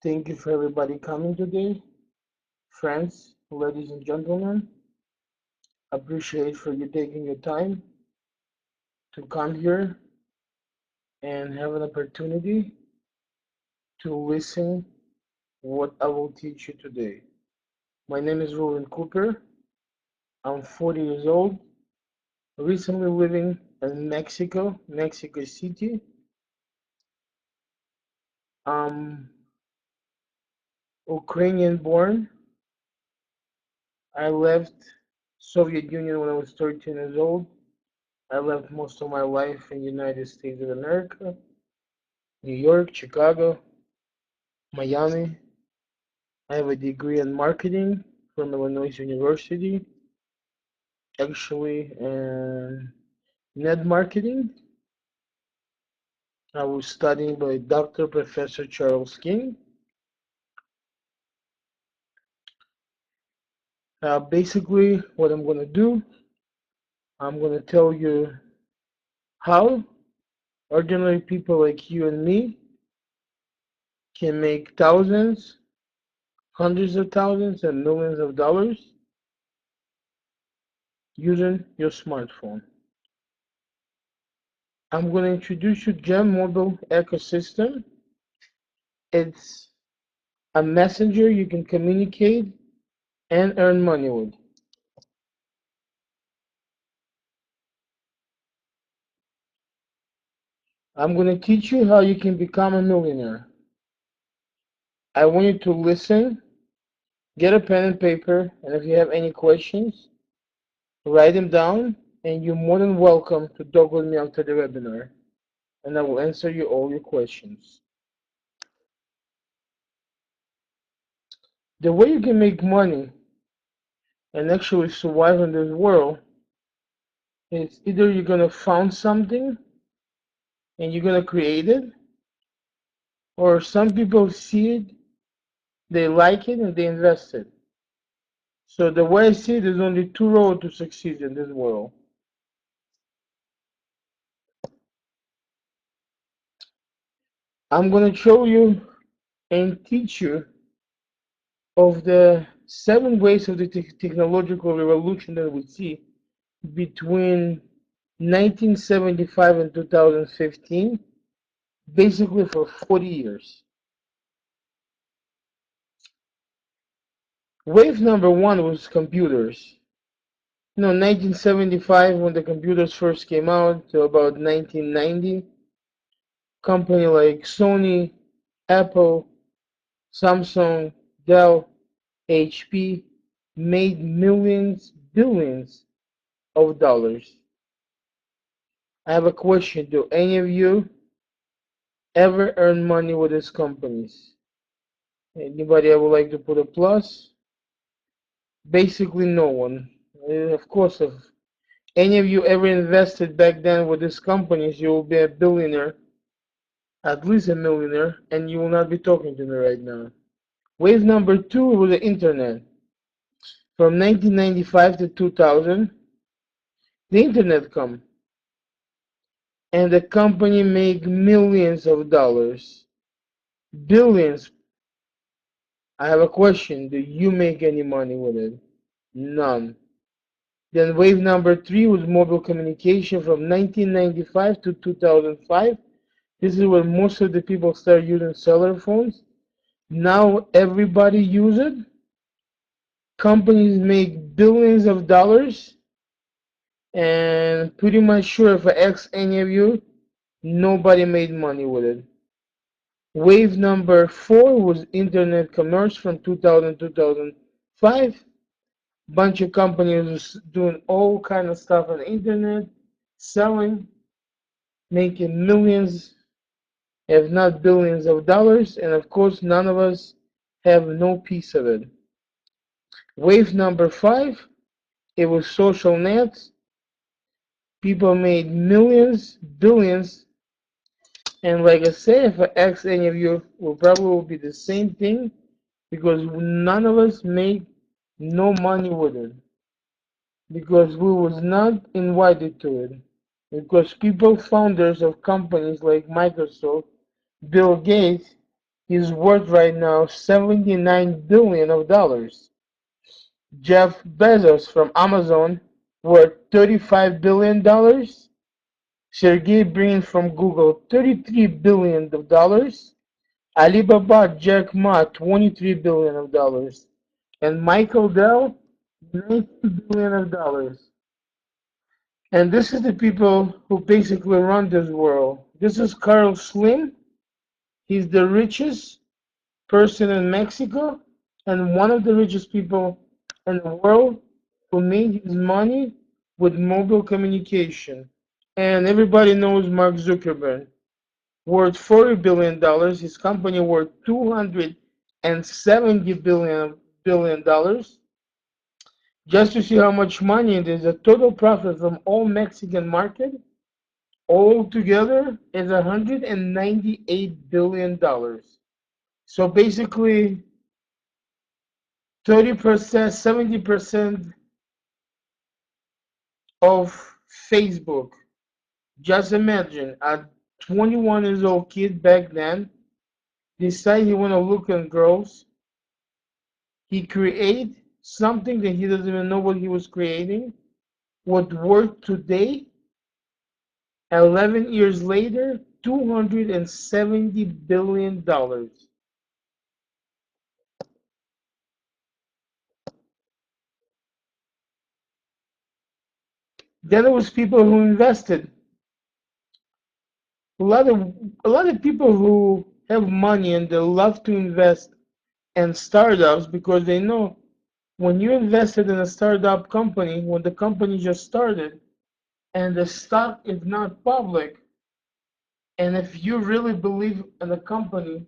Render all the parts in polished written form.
Thank you for everybody coming today. Friends, ladies and gentlemen, appreciate for you taking your time to come here and have an opportunity to listen what I will teach you today. My name is Roland Cooper. I'm 40 years old, recently living in Mexico City. I'm Ukrainian born. I left Soviet Union when I was 13 years old. I lived most of my life in the United States of America, New York, Chicago, Miami. I have a degree in marketing from Illinois University, actually in net marketing. I was studying by Dr. Professor Charles King. Basically, what I'm going to do, I'm going to tell you how ordinary people like you and me can make thousands, hundreds of thousands, and millions of dollars using your smartphone. I'm going to introduce you to Gem Mobile Ecosystem. It's a messenger you can communicate and earn money with. I'm going to teach you how you can become a millionaire. I want you to listen, get a pen and paper, and if you have any questions, write them down, and you're more than welcome to talk with me after the webinar, and I will answer you all your questions. The way you can make money and actually survive in this world is either you're going to found something and you're going to create it, or some people see it, they like it, and they invest it. So the way I see it, there's only two roads to succeed in this world. I'm going to show you and teach you of the 7 ways of the technological revolution that we see between 1975 and 2015, basically for 40 years. Wave number one was computers. 1975 when the computers first came out to about 1990, company like Sony, Apple, Samsung, Dell, HP made millions, billions of dollars. I have a question. Do any of you ever earn money with these companies? Anybody I would like to put a plus? Basically no one. Of course, if any of you ever invested back then with these companies, you will be a billionaire, at least a millionaire, and you will not be talking to me right now. Wave number two was the internet. From 1995 to 2000, the internet come, and the company make millions of dollars, billions. I have a question. Do you make any money with it? None. Then wave number three was mobile communication from 1995 to 2005. This is when most of the people start using cellular phones. Now everybody use it. Companies make billions of dollars, and pretty much sure if I ask any of you, nobody made money with it. Wave number four was internet commerce from 2000 to 2005. Bunch of companies doing all kind of stuff on the internet, selling, making millions, if not billions of dollars, and of course none of us have no piece of it. Wave number five, it was social nets. People made millions, billions, and like I say, if I ask any of you, will probably be the same thing because none of us made no money with it because we was not invited to it. Because people, founders of companies like Microsoft, Bill Gates, He's worth right now 79 billion of dollars. Jeff Bezos from Amazon worth 35 billion dollars. Sergey Brin from Google 33 billion of dollars. Alibaba Jack Ma 23 billion of dollars. And Michael Dell 19 billion of dollars. And this is the people who basically run this world. This is Carl Slim. He's the richest person in Mexico and one of the richest people in the world who made his money with mobile communication. And everybody knows Mark Zuckerberg, worth $40 billion. His company worth $270 billion. Just to see how much money it is, the total profit from all Mexican market all together is $198 billion. So basically, 30%, 70% of Facebook. Just imagine a 21 years old kid back then decide he want to look at girls. He create something that he doesn't even know what he was creating. What worked today, 11 years later, $270 billion. Then there was people who invested. A lot of people who have money and they love to invest in startups because they know when you invested in a startup company, when the company just started and the stock is not public, and if you really believe in the company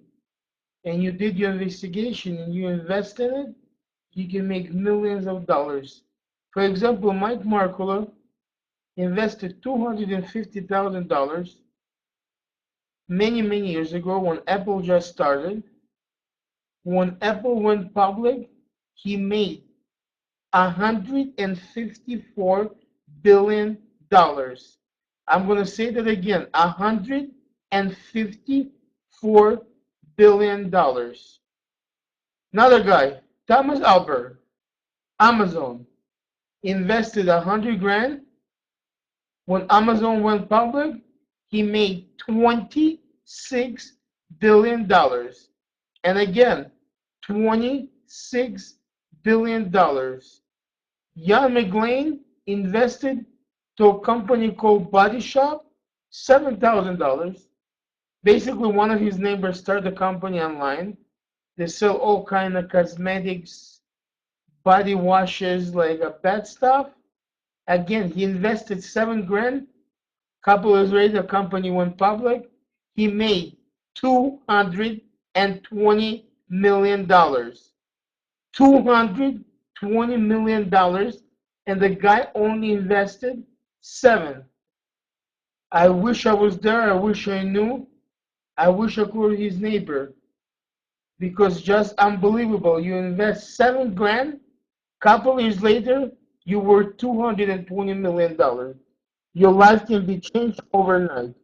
and you did your investigation and you invest in it, you can make millions of dollars. For example, Mike Markula invested $250,000 many, many years ago when Apple just started. When Apple went public, he made $154 billion. I'm going to say that again, $154 billion. Another guy, Thomas Albert, Amazon, invested 100 grand. When Amazon went public, he made $26 billion. And again, $26 billion. Jan McGlane invested to a company called Body Shop, $7,000. Basically, one of his neighbors started a company online. They sell all kind of cosmetics, body washes, like bad stuff. Again, he invested 7 grand. Couple years later, the company went public. He made $220 million. $220 million, and the guy only invested 7. I wish I was there. I wish I knew. I wish I could be his neighbor because just unbelievable. You invest 7 grand. Couple years later, you were $220 million. Your life can be changed overnight.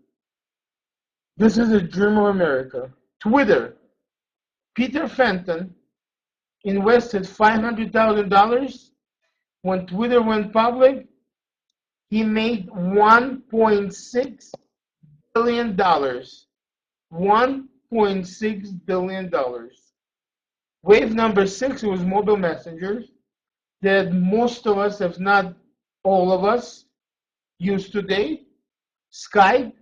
This is a dream of America. Twitter. Peter Fenton invested $500,000 when Twitter went public. He made $1.6 billion. $1.6 billion. Wave number 6 was mobile messengers that most of us, if not all of us, use today. Skype,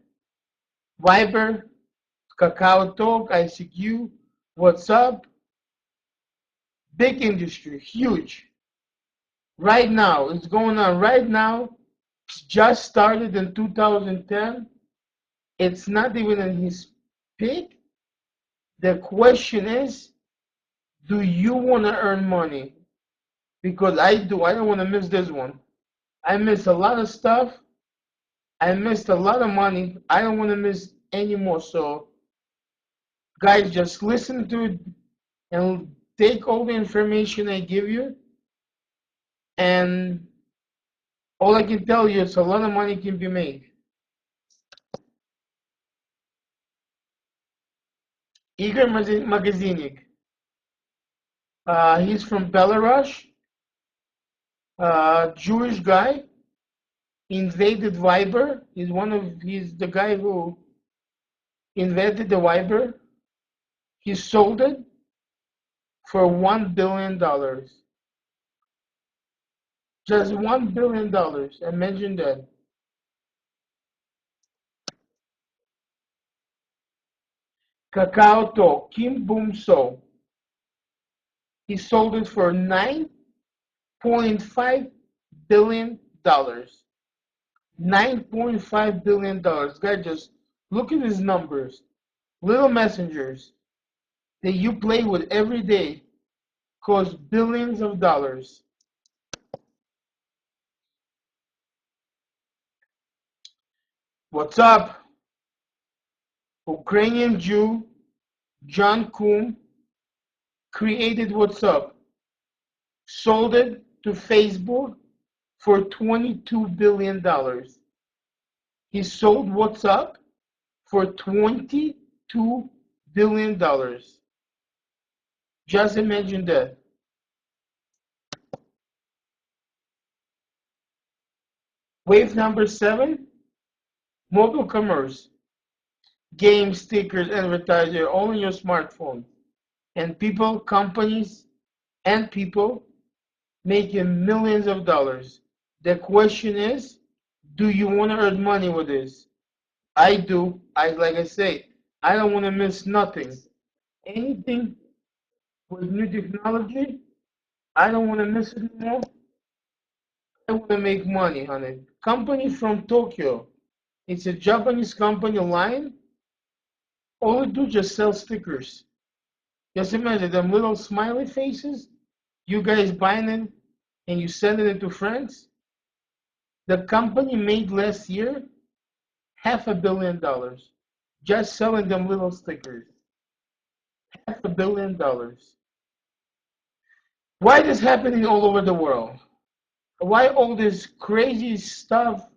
Viber, Kakao Talk, ICQ, WhatsApp. Big industry, huge. Right now, it's going on right now. Just started in 2010. It's not even in his peak. The question is, do you want to earn money? Because I do. I don't want to miss this one. I missed a lot of stuff. I missed a lot of money. I don't want to miss any more. So, guys, just listen to it and take all the information I give you. And all I can tell you is a lot of money can be made. Igor Magazinik. He's from Belarus. Jewish guy. Invaded Viber. He's the guy who invented the Viber. He sold it for $1 billion. Just $1 billion. Imagine that. Kakao To, Kim Boom So. He sold it for $9.5 billion. $9.5 billion. Guys, just look at his numbers. Little messengers that you play with every day cost billions of dollars. What's up? Ukrainian Jew John Kuhn created WhatsApp, sold it to Facebook for $22 billion. He sold WhatsApp for $22 billion. Just imagine that. Wave number 7, mobile commerce. Games, stickers, advertiser, all on your smartphone. And people, companies, and people making millions of dollars. The question is, do you want to earn money with this? I do. Like I say, I don't want to miss nothing. Anything with new technology, I don't want to miss it anymore. I want to make money on it. Company from Tokyo. It's a Japanese company line. All they do just sell stickers. Just imagine them little smiley faces. You guys buying it and you sending it to friends. The company made last year $500 million just selling them little stickers. $500 million. Why this happening all over the world? Why all this crazy stuff,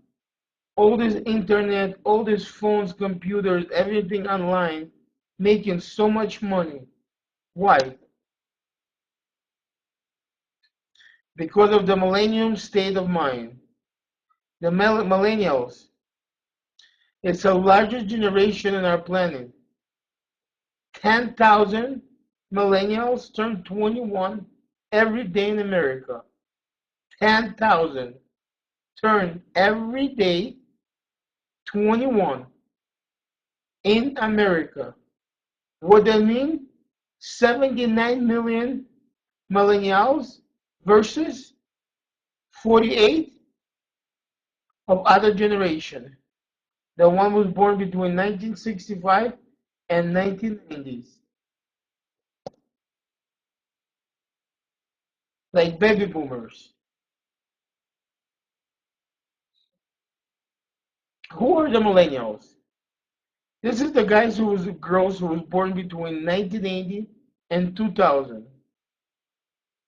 all this internet, all these phones, computers, everything online, making so much money? Why? Because of the millennium state of mind. The millennials. It's the largest generation in our planet. 10,000 millennials turn 21 every day in America. 10,000 turn every day 21 in America. What that mean? 79 million millennials versus 48 of other generation. The one was born between 1965 and 1990s. Like baby boomers. Who are the millennials? This is the girls who was born between 1980 and 2000.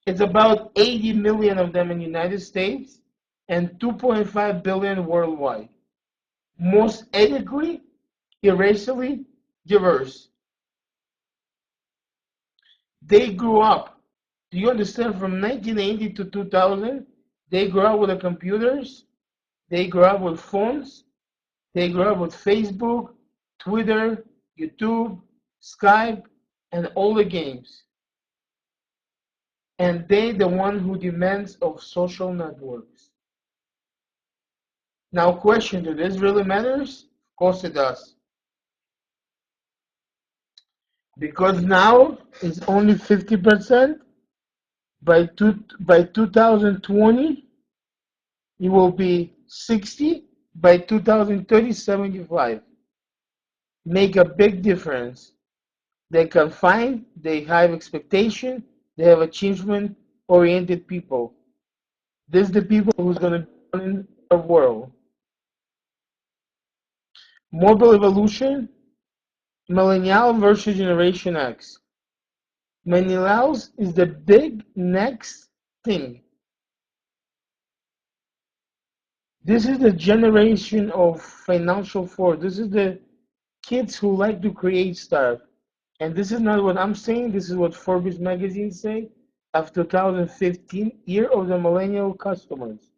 It's about 80 million of them in the United States and 2.5 billion worldwide. Most ethnically, racially diverse. They grew up. Do you understand? From 1980 to 2000, they grew up with the computers. They grew up with phones. They grew up with Facebook, Twitter, YouTube, Skype, and all the games. And they the one who demands of social networks. Now question, do this really matters? Of course it does. Because now it's only 50%. By 2020, it will be 60. By 2030, 75. Make a big difference. They can find, they have expectation, they have achievement-oriented people. This is the people who's going to be running the world. Mobile evolution, millennial versus Generation X. Millennials is the big next thing. This is the generation of financial force. This is the kids who like to create stuff. And this is not what I'm saying, this is what Forbes magazine say of 2015, year of the millennial customers.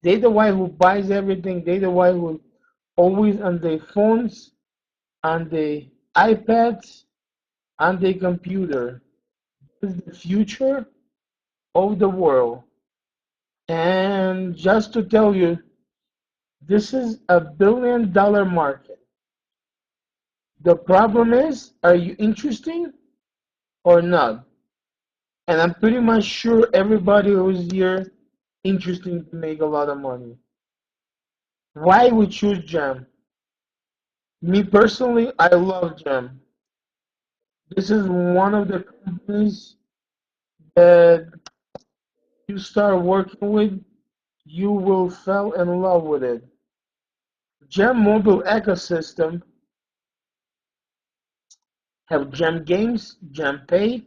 They the one who buys everything, they the one who always on their phones, on the iPads, on their computer. This is the future of the world. And just to tell you, this is $1 billion market. The problem is, are you interested or not? And I'm pretty much sure everybody who's here interested to make a lot of money. Why we choose Gem? Me personally, I love Gem. This is one of the companies that you start working with, you will fall in love with it. Gem mobile ecosystem have Gem games, Gem pay.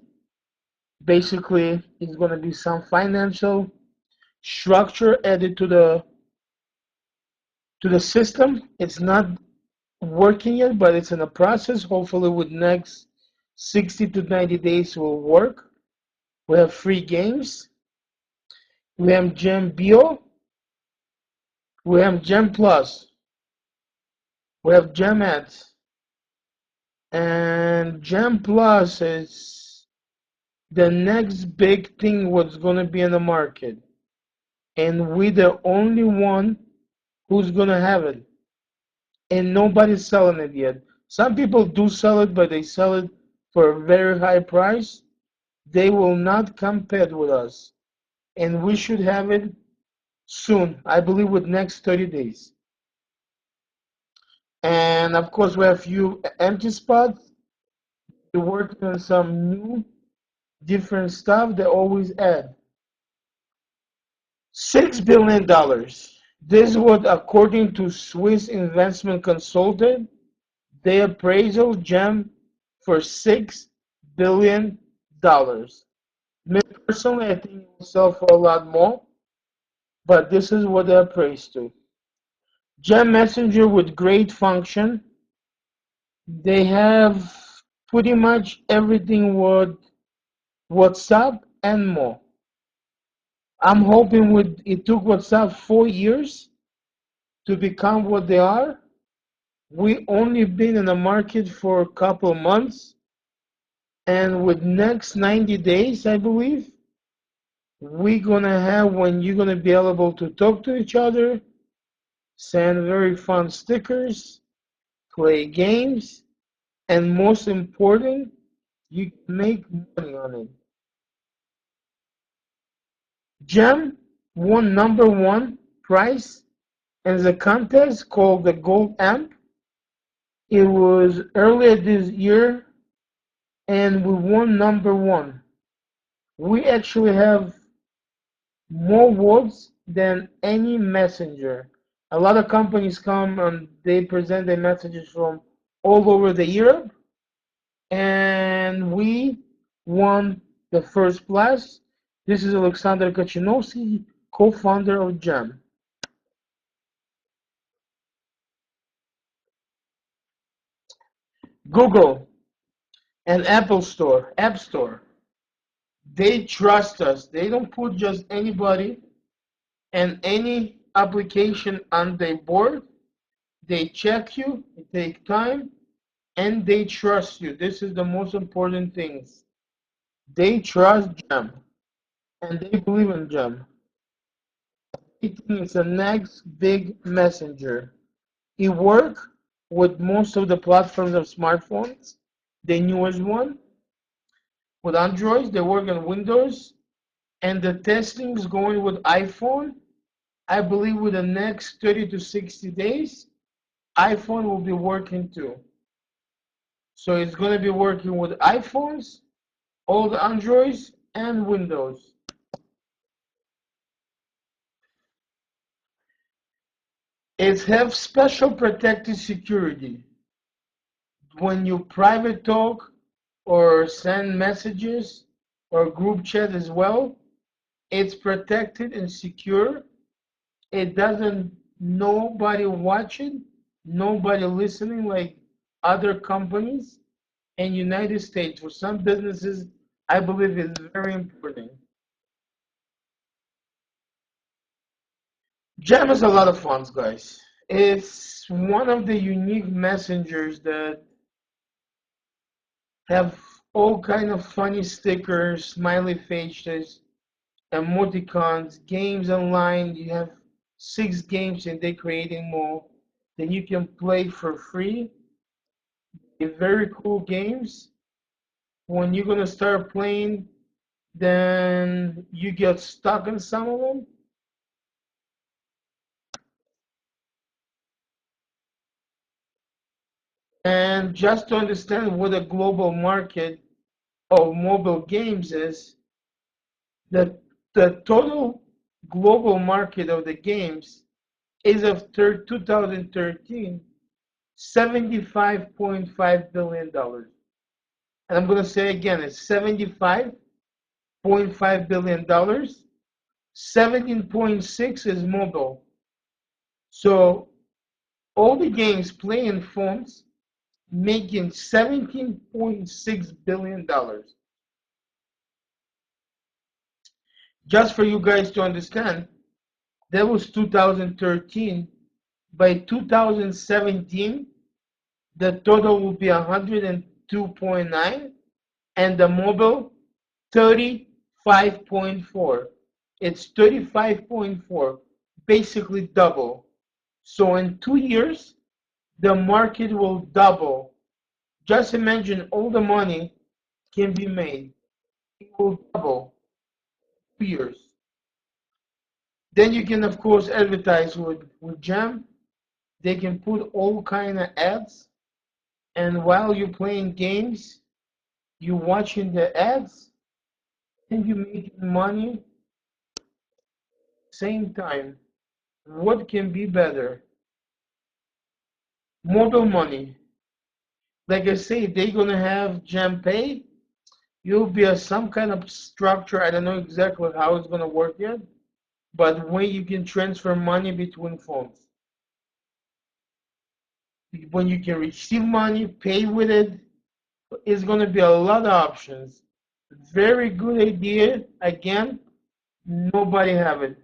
Basically, it's going to be some financial structure added to the system. It's not working yet, but it's in a process. Hopefully, with next 60 to 90 days will work. We have free games. We have Gem Bio. We have Gem Plus. We have Gem Ads. And Gem Plus is the next big thing what's going to be in the market. And we're the only one who's going to have it. And nobody's selling it yet. Some people do sell it, but they sell it for a very high price. They will not compete with us. And we should have it soon. I believe with next 30 days. And of course, we have a few empty spots. We're working on some new, different stuff. They always add. $6 billion. This is what, according to Swiss investment consultant, they appraisal Gem for $6 billion. Me personally, I think it will sell for a lot more, but this is what they appraised to. Gem Messenger with great function. They have pretty much everything with WhatsApp and more. I'm hoping with it took WhatsApp 4 years to become what they are. We only been in the market for a couple months, and with next 90 days, I believe, we're gonna have when you're gonna be able to talk to each other, send very fun stickers, play games, and most important, you can make money on it. Gem won #1 prize in the contest called the Gold Amp. It was earlier this year, and we won #1. We actually have more votes than any messenger. A lot of companies come and they present their messages from all over the Europe, and we won the first place. This is Alexander Kachinovsky, co-founder of Gem. Google and Apple Store, App Store, they trust us. They don't put just anybody and any application on their board. They check you, they take time, and they trust you. This is the most important things. They trust Gem, and they believe in Gem. They think it's the next big messenger. It works with most of the platforms of smartphones. The newest one, with Android, they work on Windows, and the testing is going with iPhone. I believe with the next 30 to 60 days, iPhone will be working too. So it's going to be working with iPhones, all the Androids, and Windows. It has special protected security. When you private talk or send messages or group chat as well, it's protected and secure. It doesn't nobody watching, nobody listening like other companies. and United States for some businesses, I believe is very important. Jam is a lot of fun, guys. It's one of the unique messengers that have all kind of funny stickers, smiley faces, emoticons, games online. You have 6 games and they're creating more. Then you can play for free. They're very cool games. When you're gonna start playing, then you get stuck in some of them. And just to understand what a global market of mobile games is, the the total global market of the games is of 2013 $75.5 billion. And I'm going to say again, it's $75.5 billion. 17.6 is mobile. So all the games play in phones, making $17.6 billion. Just for you guys to understand, that was 2013. By 2017, the total will be 102.9, and the mobile 35.4. It's 35.4, basically double. So in 2 years, the market will double. Just imagine all the money can be made. It will double 2 years. Then you can of course advertise with Jam. They can put all kind of ads, and while you're playing games, you're watching the ads and you're making money same time. What can be better? Mobile money. Like I say, they're gonna have Jam Pay. You'll be a some kind of structure. I don't know exactly how it's gonna work yet, but when you can transfer money between phones, when you can receive money, pay with it, it's gonna be a lot of options. Very good idea. Again, nobody have it.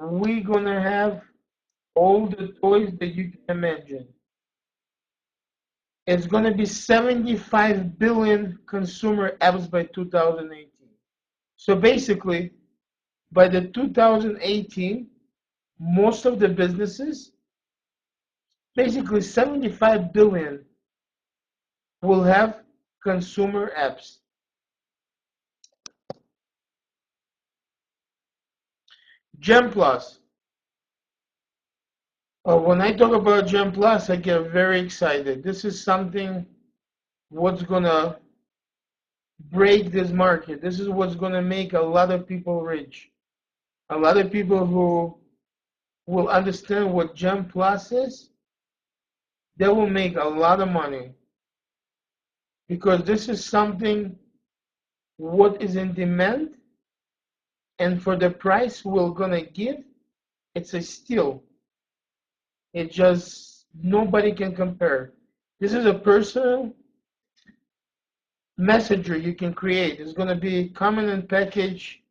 We're gonna have all the toys that you can imagine. It's gonna be 75 billion consumer apps by 2018. So basically, by the 2018, most of the businesses, basically 75 billion, will have consumer apps. Gem Plus. When I talk about Gem Plus, I get very excited. This is something what's gonna break this market. This is what's gonna make a lot of people rich. A lot of people who will understand what Gem Plus is, they will make a lot of money because this is something what is in demand, and for the price we're gonna give, it's a steal. It just nobody can compare. This is a personal messenger you can create. It's gonna be coming in package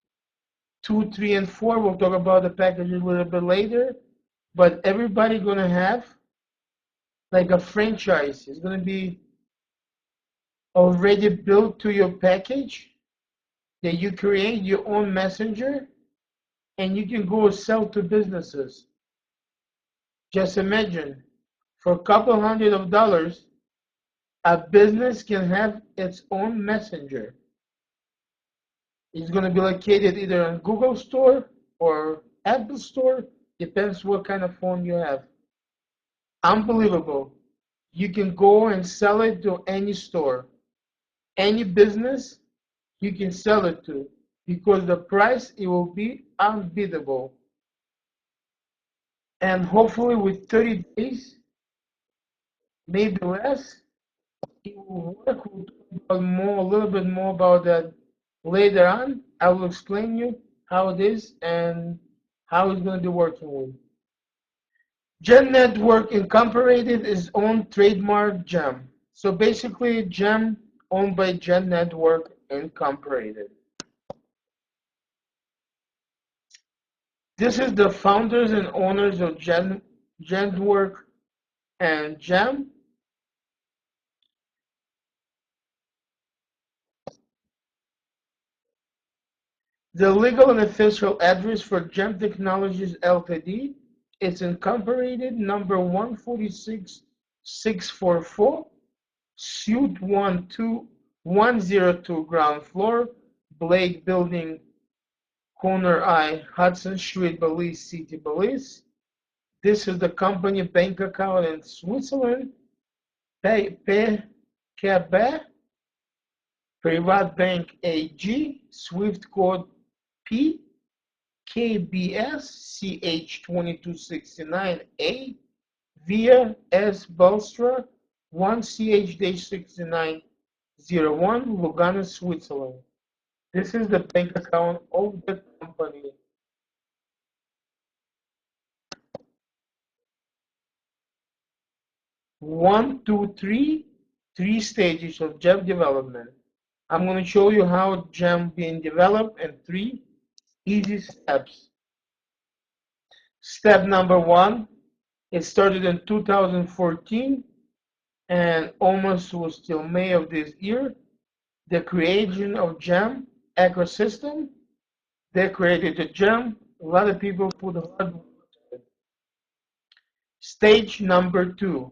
2, 3, and 4. We'll talk about the package a little bit later. But everybody gonna have like a franchise. It's gonna be already built to your package that you create your own messenger and you can go sell to businesses. Just imagine, for a couple hundred of dollars, a business can have its own messenger. It's going to be located either on Google Store or Apple Store, depends what kind of phone you have. Unbelievable. You can go and sell it to any store, any business you can sell it to, because the price it will be unbeatable. And hopefully with 30 days, maybe less, it will work. We'll talk about more, a little bit more about that later on. I will explain you how it is and how it's going to be working with. Gen Network Incorporated is own trademark Gem. So basically, Gem owned by Gen Network Incorporated. This is the founders and owners of Gen Network and Gem. The legal and official address for Gem Technologies Ltd. is incorporated number 146644, Suite 102, ground floor, Blake Building, corner I, Hudson Street, Belize City, Belize. This is the company bank account in Switzerland. Quebec, Privat Bank AG, Swift code P, KBS CH2269A, via S Balstra 1CH-6901, Lugano, Switzerland. This is the bank account of the company. 1, 2, 3, three stages of gem development. I'm going to show you how gem being developed in 3 easy steps. Step number 1, it started in 2014 and almost was till May of this year. The creation of gem ecosystem. They created the gem. A lot of people put hard work into it. Stage number 2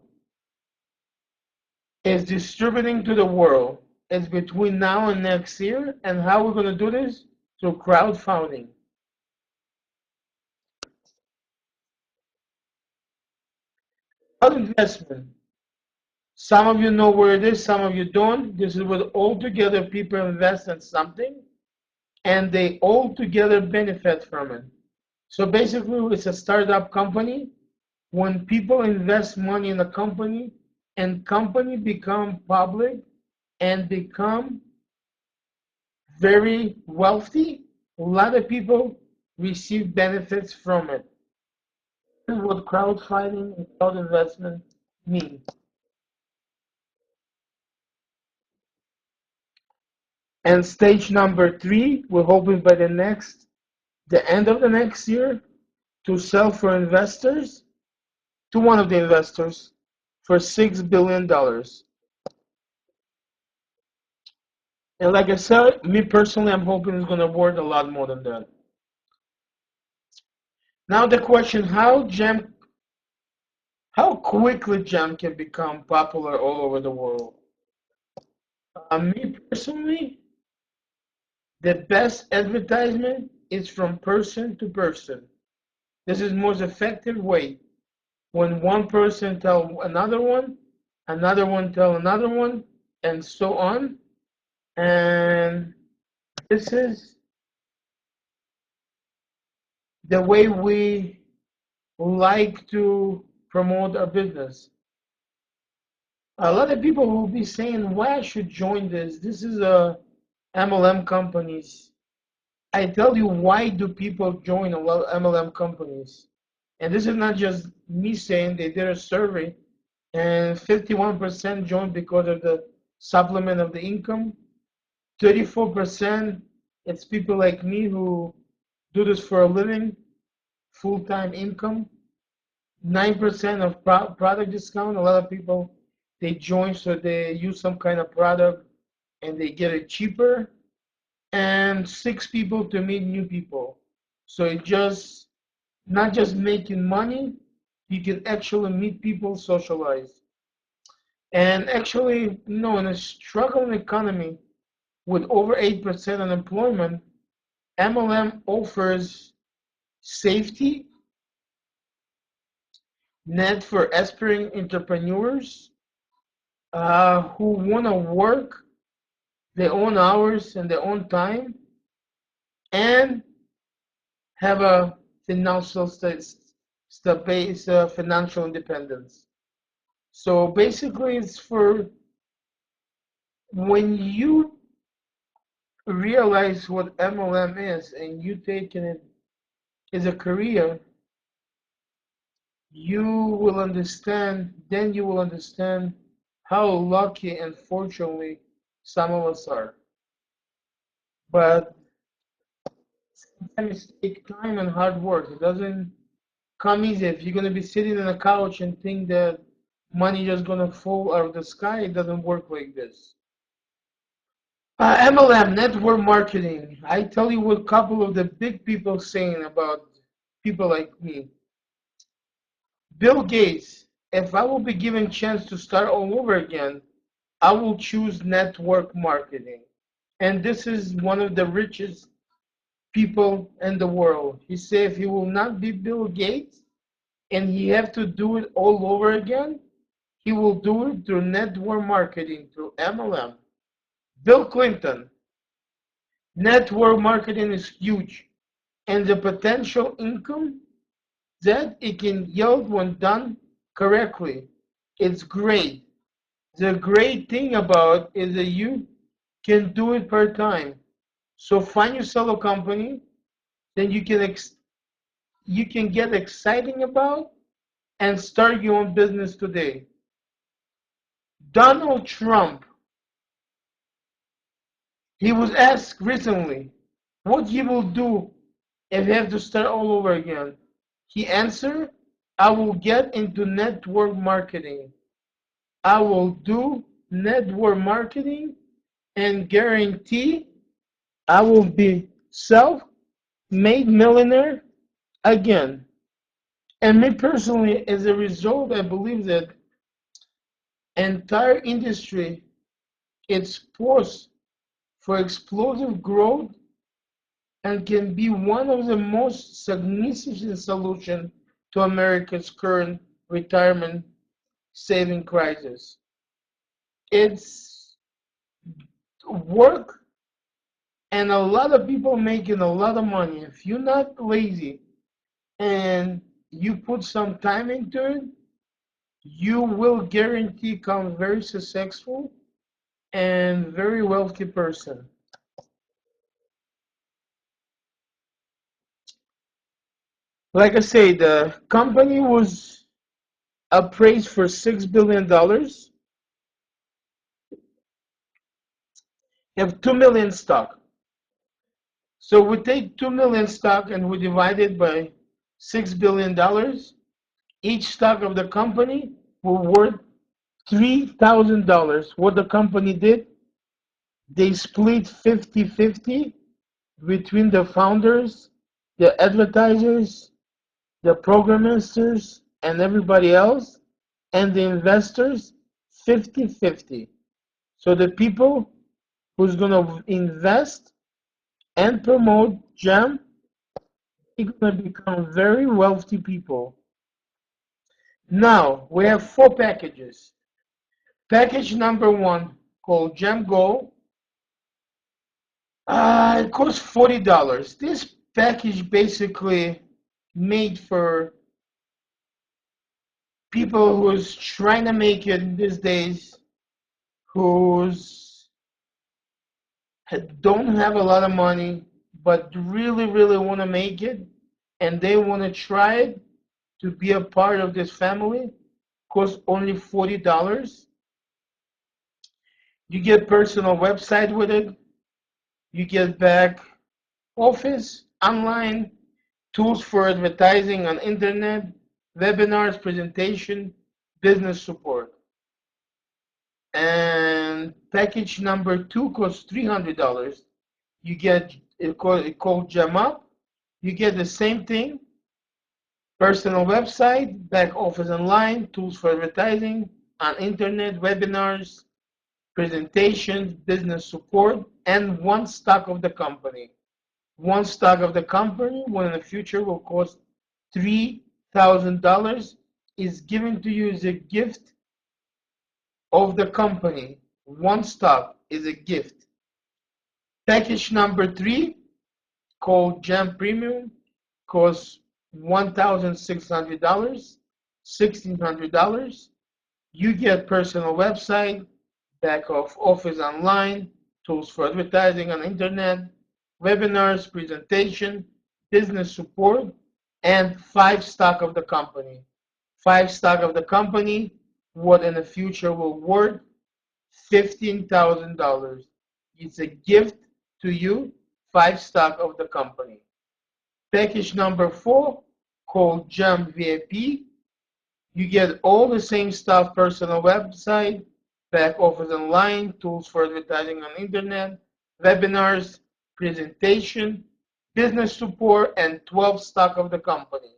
is distributing to the world. It's between now and next year. And how we're going to do this? Through crowdfunding. Crowd investment. Some of you know where it is, some of you don't. This is where all together people invest in something and they all together benefit from it. So basically, it's a startup company. When people invest money in a company and company become public and become very wealthy, a lot of people receive benefits from it. This is what crowdfunding and crowd investment means. And stage number 3, we're hoping by the end of the next year, to sell for investors, to one of the investors, for $6 billion. And like I said, me personally, I'm hoping it's going to worth a lot more than that. Now the question, how quickly Gem can become popular all over the world? Me personally, the best advertisement is from person to person. This is the most effective way. When one person tell another one tell another one, and so on. And this is the way we like to promote our business. A lot of people will be saying, why I should join this? This is a MLM companies. I tell you, why do people join a lot of MLM companies? And this is not just me saying. They did a survey, and 51% joined because of the supplement of the income. 34%, it's people like me who do this for a living, full-time income. 9% of product discount. A lot of people, they join so they use some kind of product and they get it cheaper. And 6 people to meet new people. So it just not just making money, you can actually meet people, socialize. And actually, in a struggling economy with over 8% unemployment, MLM offers safety net for aspiring entrepreneurs who want to work their own hours and their own time and have a financial independence. So basically, it's for when you realize what MLM is and you taking it as a career, you will understand how lucky and fortunately some of us are. But sometimes it takes time and hard work. It doesn't come easy. If you're gonna be sitting on a couch and think that money just gonna fall out of the sky, it doesn't work like this. MLM, network marketing. I tell you what a couple of the big people saying about people like me. Bill Gates, if I will be given chance to start all over again, I will choose network marketing. And this is one of the richest people in the world. He said if he will not be Bill Gates and he have to do it all over again, he will do it through network marketing, through MLM. Bill Clinton, network marketing is huge. And the potential income that it can yield when done correctly, it's great. The great thing about is that you can do it per time. So find yourself a company that you can get exciting about and start your own business today. Donald Trump, he was asked recently what he will do if he have to start all over again. He answered, I will get into network marketing. I will do network marketing and guarantee I will be self-made millionaire again. And me personally, as a result, I believe that entire industry is poised for explosive growth and can be one of the most significant solutions to America's current retirement saving crisis. It's work and a lot of people making a lot of money. If you're not lazy and you put some time into it, you will guarantee become very successful and very wealthy person. Like I say, the company was appraised for $6 billion. You have 2 million stock. So we take 2 million stock and we divide it by $6 billion. Each stock of the company will worth $3,000. What the company did, they split 50-50 between the founders, the advertisers, the programmers, and everybody else, and the investors 50-50. So the people who's going to invest and promote GEM, they're going to become very wealthy people. Now, we have 4 packages. Package number 1, called GEM Go, it costs $40. This package basically made for people who's trying to make it these days, who's don't have a lot of money, but really want to make it, and they want to try it to be a part of this family. Costs only $40. You get personal website with it. You get back office, online, tools for advertising on internet, webinars, presentation, business support. And package number 2 costs $300. You get it called Gem Up. You get the same thing: personal website, back office online, tools for advertising on internet, webinars, presentations, business support, and 1 stock of the company. 1 stock of the company, when in the future will cost $3,000, is given to you as a gift of the company. 1 stock is a gift. Package number 3, called Gem Premium, costs $1,600, $1,600. You get personal website, back of office online, tools for advertising on internet, webinars, presentation, business support, and 5 stock of the company. 5 stock of the company what in the future will worth $15,000. It's a gift to you, 5 stock of the company. Package number 4, called Gem VIP. You get all the same stuff: personal website, back office online, tools for advertising on internet, webinars, presentation, business support, and 12 stock of the company.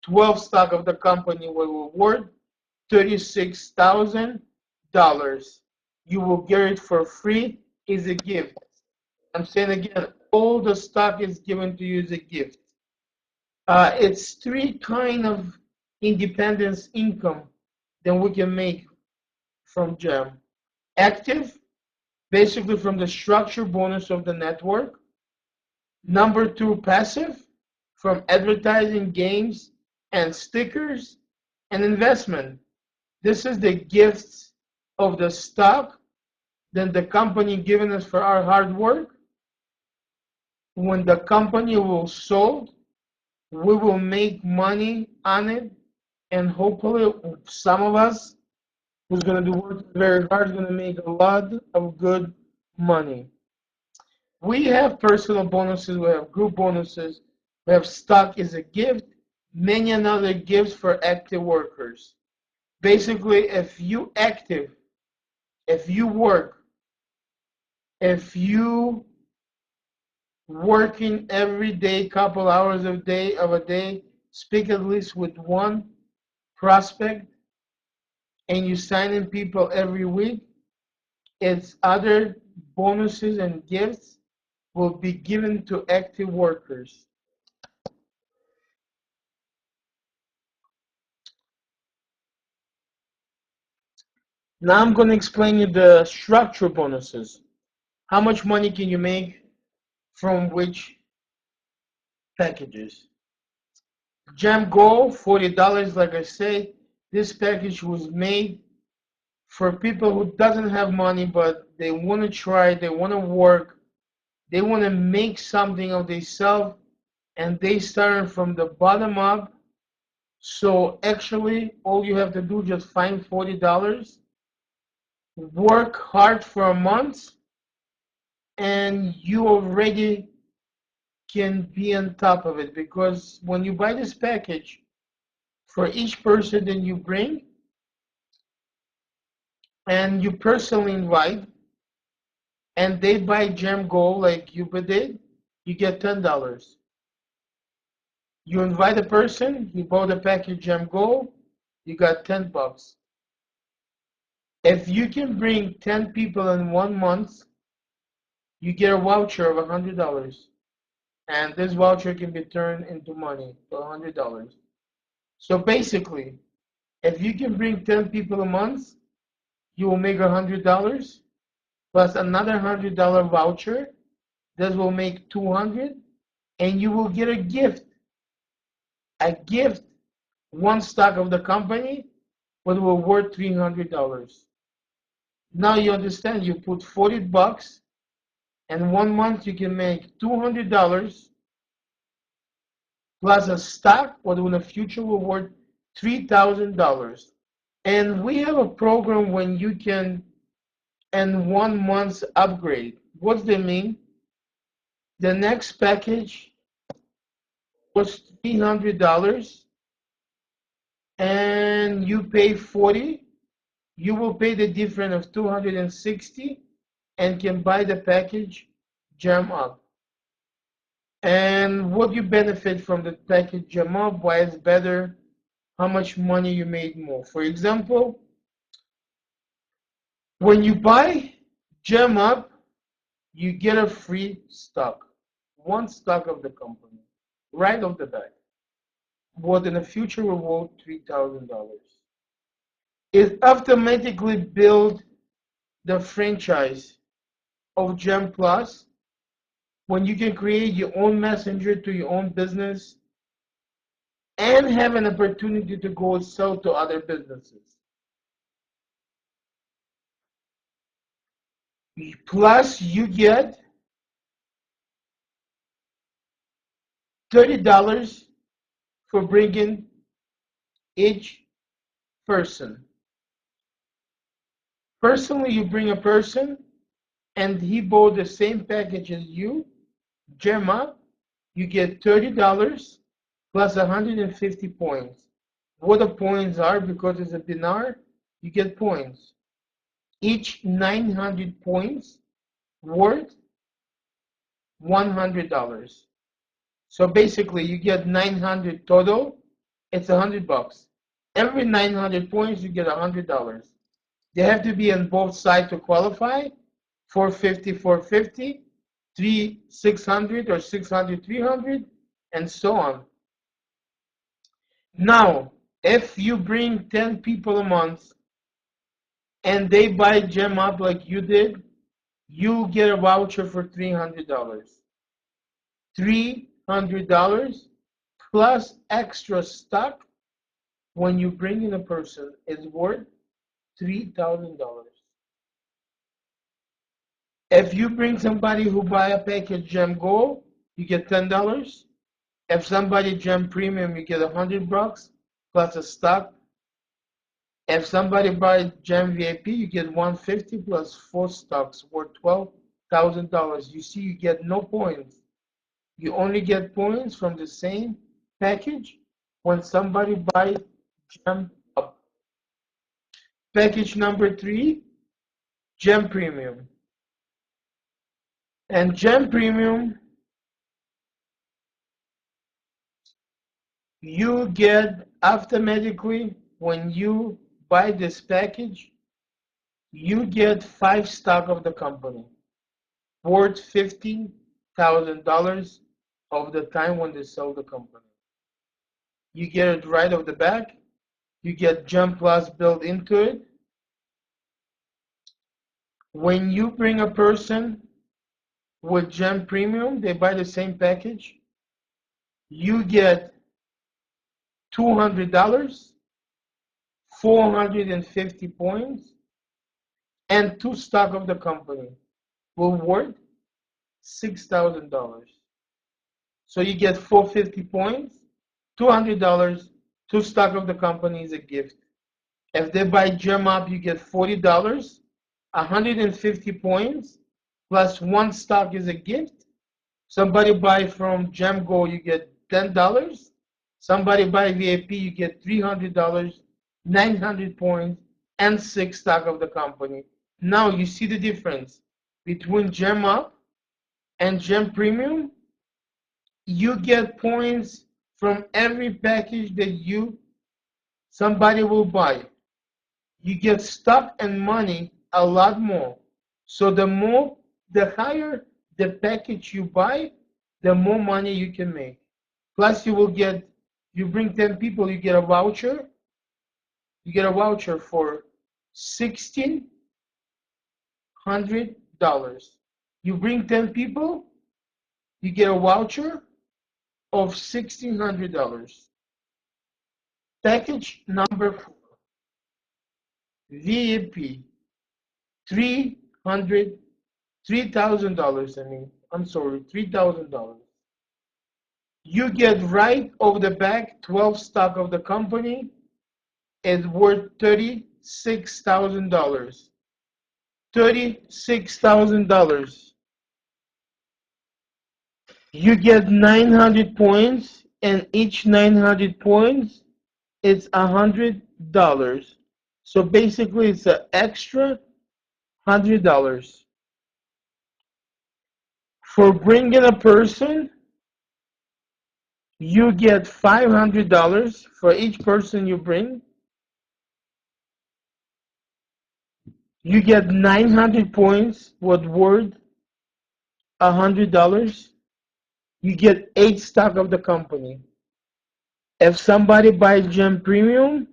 12 stock of the company will worth $36,000. You will get it for free as a gift. I'm saying again, all the stock is given to you as a gift. It's three kind of independence income that we can make from GEM. Active, basically from the structure bonus of the network. Number 2, passive, from advertising, games, and stickers. And investment. This is the gifts of the stock that the company given us for our hard work. When the company will sold, we will make money on it, and hopefully some of us who's going to do work very hard is going to make a lot of good money. We have personal bonuses, we have group bonuses, we have stock as a gift, many another gifts for active workers. Basically, if you active, if you work, if you working every day, couple hours of a day, speak at least with one prospect, and you sign in people every week, its other bonuses and gifts will be given to active workers. Now I'm going to explain you the structure bonuses. How much money can you make from which packages? Gem Gold, $40. Like I say, this package was made for people who doesn't have money, but they want to try, they want to work, they want to make something of themselves, and they started from the bottom up. So actually, all you have to do is just find $40, work hard for a month, and you already can be on top of it. Because when you buy this package, for each person that you bring and you personally invite, and they buy Gem Gold like you did, you get $10. You invite a person, you bought a package Gem Gold, you got $10. If you can bring 10 people in 1 month, you get a voucher of $100. And this voucher can be turned into money for $100. So basically, if you can bring 10 people a month, you will make $100 plus another $100 voucher. This will make 200, and you will get a gift. A gift, one stock of the company, but will worth $300. Now you understand. You put $40, and 1 month you can make $200 plus a stock, what in the future will worth $3,000. And we have a program when you can, in 1 month, upgrade. What does that mean? The next package was $300, and you pay 40. You will pay the difference of 260 and can buy the package Gem Up. And what you benefit from the package Gem Up, why it's better, how much money you made more. For example, when you buy Gem Up, you get a free stock, one stock of the company, right off the bat. What in the future will worth $3,000. It automatically builds the franchise of Gem Plus when you can create your own messenger to your own business and have an opportunity to go sell to other businesses. Plus, you get $30 for bringing each person. Personally, you bring a person and he bought the same package as you, gem up, you get $30 plus 150 points. What the points are, because it's a dinar, you get points. Each 900 points worth $100. So basically, you get 900 total. It's $100. Every 900 points, you get $100. They have to be on both sides to qualify. 450, 450, 3, 600, or 600, 300, and so on. Now, if you bring 10 people a month and they buy gem up like you did, you get a voucher for $300. $300 plus extra stock when you bring in a person is worth $3,000. If you bring somebody who buy a package Gem Gold, you get $10. If somebody Gem Premium, you get $100 plus a stock. If somebody buys Gem VIP, you get $150 plus 4 stocks worth $12,000. You see, you get no points. You only get points from the same package when somebody buys Gem Up. Package number 3, Gem Premium. And Gem Premium, you get automatically when you buy this package, you get 5 stock of the company worth $15,000 of the time when they sell the company. You get it right off the back. You get Gem Plus built into it. When you bring a person with Gem Premium, they buy the same package. You get $200, 450 points, and 2 stock of the company will worth $6,000. So you get 450 points, $200, 2 stock of the company is a gift. If they buy Gem Up, you get $40, 150 points, plus 1 stock is a gift. Somebody buy from Gem Go, you get $10. Somebody buy VIP, you get $300, 900 points, and 6 stock of the company. Now you see the difference between Gem Up and Gem Premium. You get points from every package that somebody will buy. You get stock and money a lot more. So the higher the package you buy, the more money you can make. Plus you bring 10 people, you get a voucher. You get a voucher for $1,600. You bring 10 people, you get a voucher of $1,600. Package number 4, VIP, $3,000. $3,000. You get right off the back 12 stock of the company. It's worth $36,000. $36,000. You get 900 points, and each 900 points is $100. So basically, it's an extra $100. For bringing a person, you get $500 for each person you bring. You get 900 points worth $100. You get 8 stock of the company. If somebody buys Gem Premium,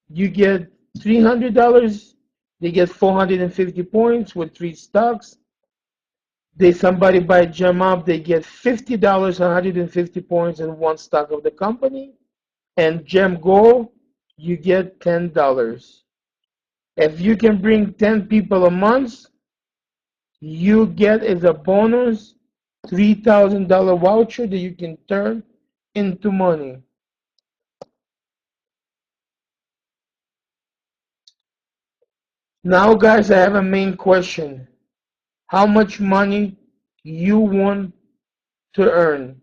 you get $300. They get 450 points with 3 stocks. Somebody buy Gem Up, they get $50, 150 points, and 1 stock of the company. And Gem Gold, you get $10. If you can bring 10 people a month, you get as a bonus $3,000 voucher that you can turn into money. Now, guys, I have a main question. How much money you want to earn?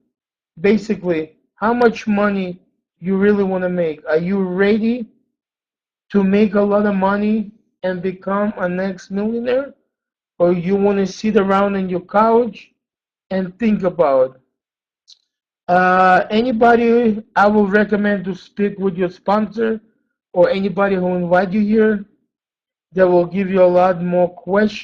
Basically, how much money you really want to make? Are you ready to make a lot of money and become a next millionaire? Or you want to sit around on your couch and think about? Anybody I will recommend to speak with your sponsor or anybody who invite you here that will give you a lot more questions